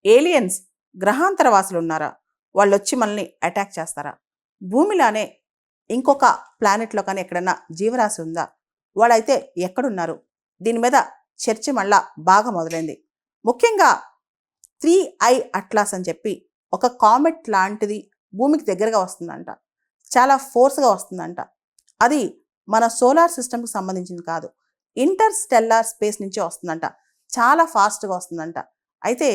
Aliens గ్రహాంతర వాసులు ఉన్నారా? వాళ్ళొచ్చి మనల్ని అటాక్ చేస్తారా? భూమిలానే ఇంకొక ప్లానెట్‌లో కానీ ఎక్కడన్నా జీవరాశి ఉందా? వాళ్ళైతే ఎక్కడున్నారు? దీని మీద చర్చ మళ్ళా బాగా మొదలైంది. ముఖ్యంగా 3 ఐ అట్లాస్ అని చెప్పి ఒక కామెట్ లాంటిది భూమికి దగ్గరగా వస్తుందంట. చాలా ఫోర్స్‌గా వస్తుందంట. అది మన సోలార్ సిస్టమ్‌కి సంబంధించింది కాదు. ఇంటర్‌స్టెల్లార్ స్పేస్ నుంచే వస్తుందంట. చాలా ఫాస్ట్‌గా వస్తుందంట. అయితే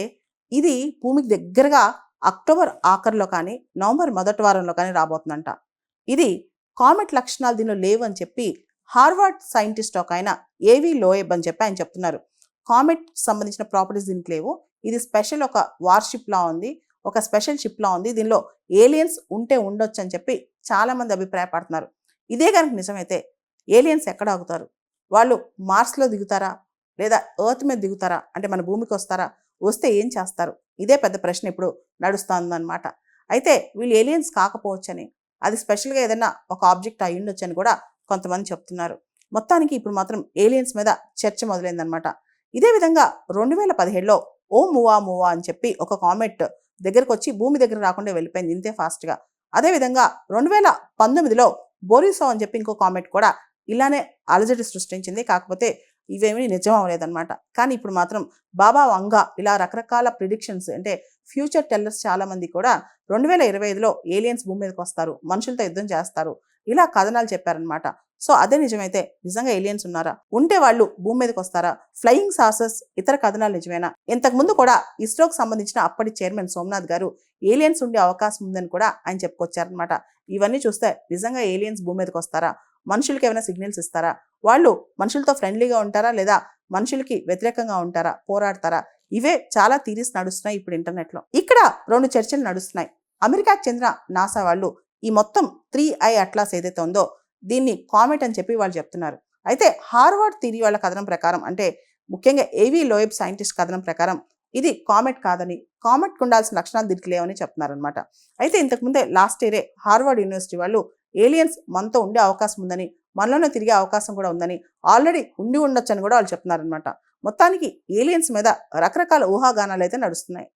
ఇది భూమికి దగ్గరగా అక్టోబర్ ఆఖరిలో కానీ, నవంబర్ మొదటి వారంలో కానీ రాబోతుందంట. ఇది కామెట్ లక్షణాలు దీనిలో లేవని చెప్పి హార్వర్డ్ సైంటిస్ట్ ఒకాయన ఏవి లోయబ్ అని చెప్పి ఆయన చెప్తున్నారు. కామెట్ సంబంధించిన ప్రాపర్టీస్ దీనికి లేవు. ఇది స్పెషల్ ఒక వార్‌షిప్‌లా ఉంది. ఒక స్పెషల్ షిప్‌లా ఉంది. దీనిలో ఏలియన్స్ ఉంటే ఉండొచ్చు అని చెప్పి చాలామంది అభిప్రాయపడుతున్నారు. ఇదే గనుక నిజమైతే ఏలియన్స్ ఎక్కడ ఆగుతారు? వాళ్ళు మార్స్‌లో దిగుతారా? లేదా ఎర్త్ మీద దిగుతారా? అంటే మన భూమికొస్తారా? వస్తే ఏం చేస్తారు? ఇదే పెద్ద ప్రశ్న ఇప్పుడు నడుస్తోందనమాట. అయితే వీళ్ళు ఏలియన్స్ కాకపోవచ్చని, అది స్పెషల్‌గా ఏదైనా ఒక ఆబ్జెక్ట్ అయ్యుండొచ్చని కూడా కొంతమంది చెప్తున్నారు. మొత్తానికి ఇప్పుడు మాత్రం ఏలియన్స్ మీద చర్చ మొదలైందనమాట. ఇదే విధంగా 2017లో ఓమువామువా అని చెప్పి ఒక కామెట్ దగ్గరకొచ్చి భూమి దగ్గర రాకుండా వెళ్ళిపోయింది ఇంతే ఫాస్ట్‌గా. అదేవిధంగా 2019లో బోరిసో అని చెప్పి ఇంకో కామెట్ కూడా ఇలానే అలజడి సృష్టించింది. కాకపోతే ఇవేమీ నిజం అవ్వలేదనమాట. కానీ ఇప్పుడు మాత్రం బాబా వంగా ఇలా రకరకాల ప్రిడిక్షన్స్ అంటే ఫ్యూచర్ టెల్లర్స్ చాలామంది కూడా 2025లో ఏలియన్స్ భూమి మీదకొస్తారు, మనుషులతో యుద్ధం చేస్తారు, ఇలా కథనాలు చెప్పారనమాట. సో అదే నిజమైతే నిజంగా ఏలియన్స్ ఉన్నారా? ఉంటే వాళ్ళు భూమి మీదకొస్తారా? ఫ్లయింగ్ సాసర్స్ ఇతర కథనాలు నిజమేనా? ఇంతకుముందు కూడా ఇస్రోకి సంబంధించిన అప్పటి చైర్మన్ సోమనాథ్ గారు ఏలియన్స్ ఉండే అవకాశం ఉందని కూడా ఆయన చెప్పుకొచ్చారనమాట. ఇవన్నీ చూస్తే నిజంగా ఏలియన్స్ భూమి మీదకొస్తారా? మనుషులకి ఏమైనా సిగ్నల్స్ ఇస్తారా? వాళ్ళు మనుషులతో ఫ్రెండ్లీగా ఉంటారా? లేదా మనుషులకి వ్యతిరేకంగా ఉంటారా? పోరాడతారా? ఇవే చాలా థీరీస్ నడుస్తున్నాయి ఇప్పుడు ఇంటర్నెట్‌లో. ఇక్కడ 2 చర్చలు నడుస్తున్నాయి. అమెరికాకు చెందిన నాసా వాళ్ళు ఈ మొత్తం 3 ఐ అట్లాస్ ఏదైతే ఉందో దీన్ని కామెట్ అని చెప్పి వాళ్ళు చెప్తున్నారు. అయితే హార్వర్డ్ థియరీ వాళ్ళ కథనం ప్రకారం అంటే ముఖ్యంగా ఏవి లోయబ్ సైంటిస్ట్ కథనం ప్రకారం ఇది కామెట్ కాదని, కామెట్‌కి ఉండాల్సిన లక్షణాలు దీనికి లేవని చెప్తున్నారనమాట. అయితే ఇంతకుముందే లాస్ట్ ఇయరే హార్వర్డ్ యూనివర్సిటీ వాళ్ళు ఏలియన్స్ మనతో ఉండే అవకాశం ఉందని, మనలోనే తిరిగే అవకాశం కూడా ఉందని, ఆల్రెడీ ఉండి ఉండొచ్చని కూడా వాళ్ళు చెప్తున్నారనమాట. మొత్తానికి ఏలియన్స్ మీద రకరకాల ఊహాగానాలు అయితే నడుస్తున్నాయి.